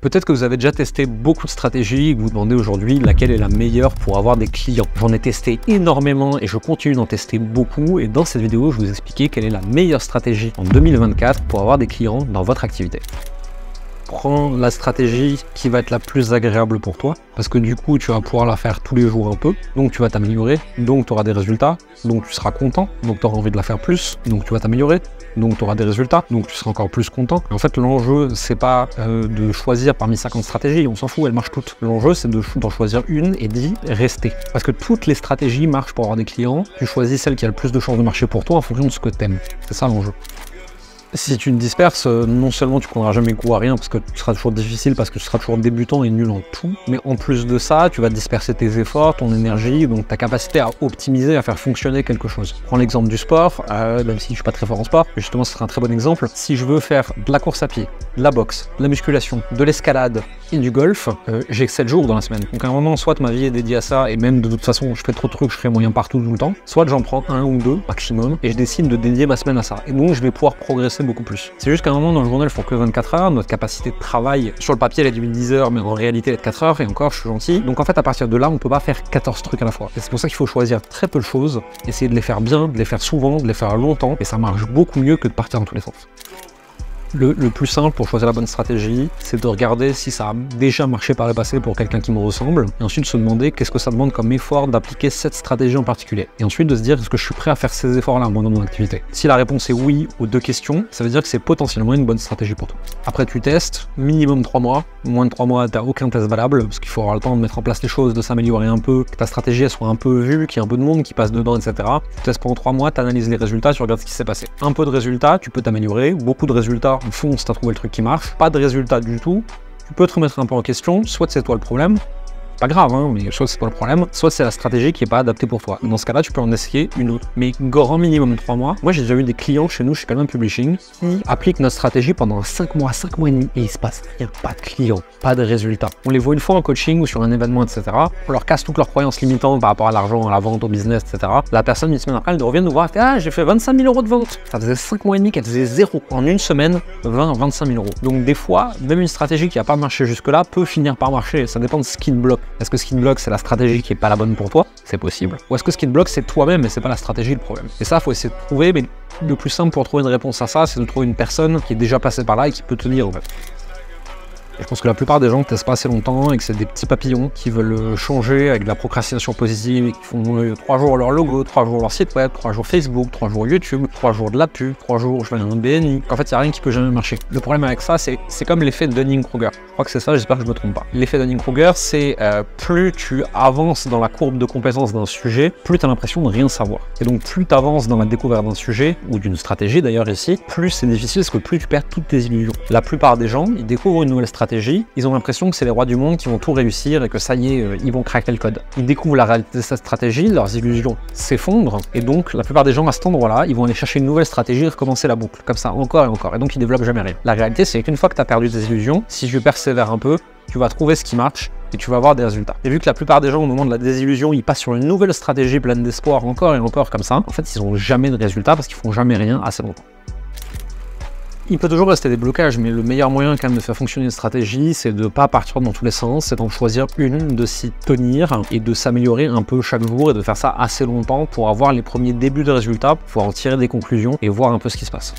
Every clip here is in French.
Peut-être que vous avez déjà testé beaucoup de stratégies et que vous vous demandez aujourd'hui laquelle est la meilleure pour avoir des clients. J'en ai testé énormément et je continue d'en tester beaucoup, et dans cette vidéo, je vais vous expliquer quelle est la meilleure stratégie en 2024 pour avoir des clients dans votre activité. Prends la stratégie qui va être la plus agréable pour toi, parce que du coup tu vas pouvoir la faire tous les jours un peu, donc tu vas t'améliorer, donc tu auras des résultats, donc tu seras content, donc tu auras envie de la faire plus, donc tu vas t'améliorer, donc tu auras des résultats, donc tu seras encore plus content. En fait, l'enjeu, c'est pas de choisir parmi 50 stratégies, on s'en fout, elles marchent toutes. L'enjeu, c'est d'en choisir une et d'y rester. Parce que toutes les stratégies marchent pour avoir des clients, tu choisis celle qui a le plus de chances de marcher pour toi en fonction de ce que tu aimes. C'est ça l'enjeu. Si tu te disperses, non seulement tu ne prendras jamais goût à rien parce que tu seras toujours difficile, parce que tu seras toujours débutant et nul en tout, mais en plus de ça, tu vas disperser tes efforts, ton énergie, donc ta capacité à optimiser, à faire fonctionner quelque chose. Prends l'exemple du sport, même si je suis pas très fort en sport, justement ce sera un très bon exemple. Si je veux faire de la course à pied, de la boxe, de la musculation, de l'escalade et du golf, j'ai 7 jours dans la semaine. Donc à un moment, soit ma vie est dédiée à ça, et même de toute façon, je fais trop de trucs, je ferai moyen partout tout le temps, soit j'en prends un ou deux maximum, et je décide de dédier ma semaine à ça. Et donc je vais pouvoir progresser beaucoup plus. C'est juste qu'à un moment dans le journal, il faut que 24 heures, notre capacité de travail sur le papier elle est de 10 heures, mais en réalité elle est de 4 heures, et encore je suis gentil. Donc en fait à partir de là, on peut pas faire 14 trucs à la fois. Et c'est pour ça qu'il faut choisir très peu de choses, essayer de les faire bien, de les faire souvent, de les faire longtemps, et ça marche beaucoup mieux que de partir dans tous les sens. Le plus simple pour choisir la bonne stratégie, c'est de regarder si ça a déjà marché par le passé pour quelqu'un qui me ressemble, et ensuite se demander qu'est-ce que ça demande comme effort d'appliquer cette stratégie en particulier. Et ensuite de se dire est-ce que je suis prêt à faire ces efforts-là dans mon activité. Si la réponse est oui aux deux questions, ça veut dire que c'est potentiellement une bonne stratégie pour toi. Après tu testes, minimum 3 mois, moins de 3 mois t'as aucun test valable, parce qu'il faut avoir le temps de mettre en place les choses, de s'améliorer un peu, que ta stratégie elle soit un peu vue, qu'il y ait un peu de monde qui passe dedans, etc. Tu testes pendant 3 mois, tu analyses les résultats, tu regardes ce qui s'est passé. Un peu de résultats, tu peux t'améliorer, beaucoup de résultats, fonce, t'as trouvé le truc qui marche, pas de résultat du tout, tu peux te remettre un peu en question, soit c'est toi le problème, pas grave, hein, mais soit c'est toi le problème, soit c'est la stratégie qui est pas adaptée pour toi. Dans ce cas-là, tu peux en essayer une autre. Mais grand minimum 3 mois. Moi, j'ai déjà eu des clients chez nous, chez Calman Publishing, qui appliquent notre stratégie pendant 5 mois et demi, et il se passe rien, pas de clients, pas de résultats. On les voit une fois en coaching ou sur un événement, etc. On leur casse toutes leurs croyances limitantes par rapport à l'argent, à la vente, au business, etc. La personne, une semaine après, elle revient nous voir, elle fait ah, j'ai fait 25 000 € de vente. Ça faisait 5 mois et demi qu'elle faisait zéro. En une semaine, 25 000 €. Donc des fois, même une stratégie qui n'a pas marché jusque-là peut finir par marcher. Ça dépend de ce qui te bloque. Est-ce que ce qui te bloque, c'est la stratégie qui est pas la bonne pour toi? C'est possible. Ou est-ce que ce qui te bloque, c'est toi-même et c'est pas la stratégie le problème? Et ça, faut essayer de trouver, mais le plus simple pour trouver une réponse à ça, c'est de trouver une personne qui est déjà passée par là et qui peut te dire en fait. Et je pense que la plupart des gens ne testent pas assez longtemps et que c'est des petits papillons qui veulent changer avec de la procrastination positive et qui font 3 jours leur logo, 3 jours leur site web, 3 jours Facebook, 3 jours YouTube, 3 jours de la pub, 3 jours je fais un BNI. En fait, il n'y a rien qui peut jamais marcher. Le problème avec ça, c'est comme l'effet de Dunning-Kruger. Je crois que c'est ça, j'espère que je me trompe pas. L'effet Dunning-Kruger, c'est plus tu avances dans la courbe de compétences d'un sujet, plus tu as l'impression de rien savoir. Et donc plus tu avances dans la découverte d'un sujet, ou d'une stratégie d'ailleurs ici, plus c'est difficile parce que plus tu perds toutes tes illusions. La plupart des gens, ils découvrent une nouvelle stratégie, ils ont l'impression que c'est les rois du monde qui vont tout réussir et que ça y est, ils vont craquer le code. Ils découvrent la réalité de cette stratégie, leurs illusions s'effondrent, et donc la plupart des gens à cet endroit-là, ils vont aller chercher une nouvelle stratégie et recommencer la boucle, comme ça, encore et encore, et donc ils développent jamais rien. La réalité, c'est qu'une fois que tu as perdu tes illusions, si je persévère un peu, tu vas trouver ce qui marche et tu vas avoir des résultats. Et vu que la plupart des gens, au moment de la désillusion, ils passent sur une nouvelle stratégie pleine d'espoir, encore et encore comme ça, en fait, ils n'ont jamais de résultats parce qu'ils font jamais rien assez longtemps. Il peut toujours rester des blocages, mais le meilleur moyen quand même de faire fonctionner une stratégie, c'est de ne pas partir dans tous les sens, c'est d'en choisir une, de s'y tenir et de s'améliorer un peu chaque jour et de faire ça assez longtemps pour avoir les premiers débuts de résultats, pour pouvoir en tirer des conclusions et voir un peu ce qui se passe.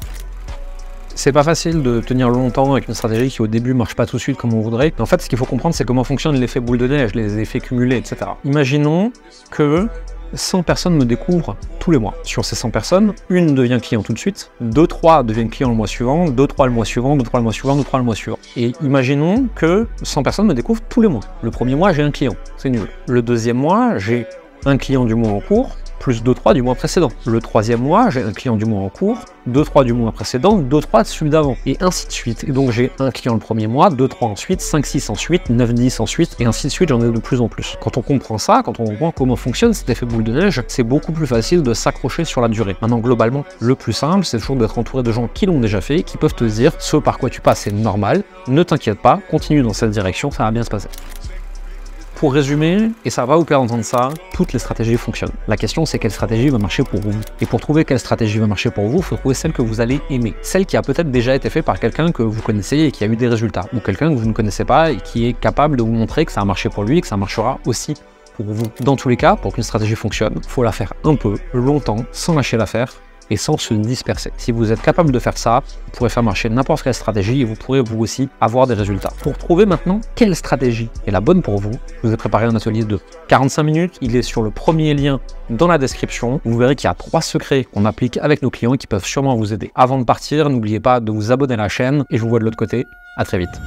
C'est pas facile de tenir longtemps avec une stratégie qui au début marche pas tout de suite comme on voudrait. Mais en fait, ce qu'il faut comprendre, c'est comment fonctionne l'effet boule de neige, les effets cumulés, etc. Imaginons que 100 personnes me découvrent tous les mois. Sur ces 100 personnes, une devient client tout de suite, 2-3 deviennent clients le mois suivant, 2-3 le mois suivant, 2-3 le mois suivant, 2-3 le mois suivant. Et imaginons que 100 personnes me découvrent tous les mois. Le premier mois, j'ai un client, c'est nul. Le deuxième mois, j'ai un client du mois en cours, plus 2-3 du mois précédent. Le troisième mois, j'ai un client du mois en cours, 2-3 du mois précédent, 2-3 de celui d'avant, et ainsi de suite. Et donc j'ai un client le premier mois, 2-3 ensuite, 5-6 ensuite, 9-10 ensuite, et ainsi de suite, j'en ai de plus en plus. Quand on comprend ça, quand on comprend comment fonctionne cet effet boule de neige, c'est beaucoup plus facile de s'accrocher sur la durée. Maintenant, globalement, le plus simple, c'est toujours d'être entouré de gens qui l'ont déjà fait, qui peuvent te dire ce par quoi tu passes, c'est normal, ne t'inquiète pas, continue dans cette direction, ça va bien se passer. Pour résumer, et ça va vous plaire d'entendre ça, toutes les stratégies fonctionnent. La question, c'est quelle stratégie va marcher pour vous. Et pour trouver quelle stratégie va marcher pour vous, il faut trouver celle que vous allez aimer. Celle qui a peut-être déjà été faite par quelqu'un que vous connaissez et qui a eu des résultats. Ou quelqu'un que vous ne connaissez pas et qui est capable de vous montrer que ça a marché pour lui et que ça marchera aussi pour vous. Dans tous les cas, pour qu'une stratégie fonctionne, il faut la faire un peu, longtemps, sans lâcher l'affaire et sans se disperser. Si vous êtes capable de faire ça, vous pourrez faire marcher n'importe quelle stratégie et vous pourrez vous aussi avoir des résultats. Pour trouver maintenant quelle stratégie est la bonne pour vous, je vous ai préparé un atelier de 45 minutes. Il est sur le premier lien dans la description. Vous verrez qu'il y a 3 secrets qu'on applique avec nos clients et qui peuvent sûrement vous aider. Avant de partir, n'oubliez pas de vous abonner à la chaîne et je vous vois de l'autre côté. À très vite.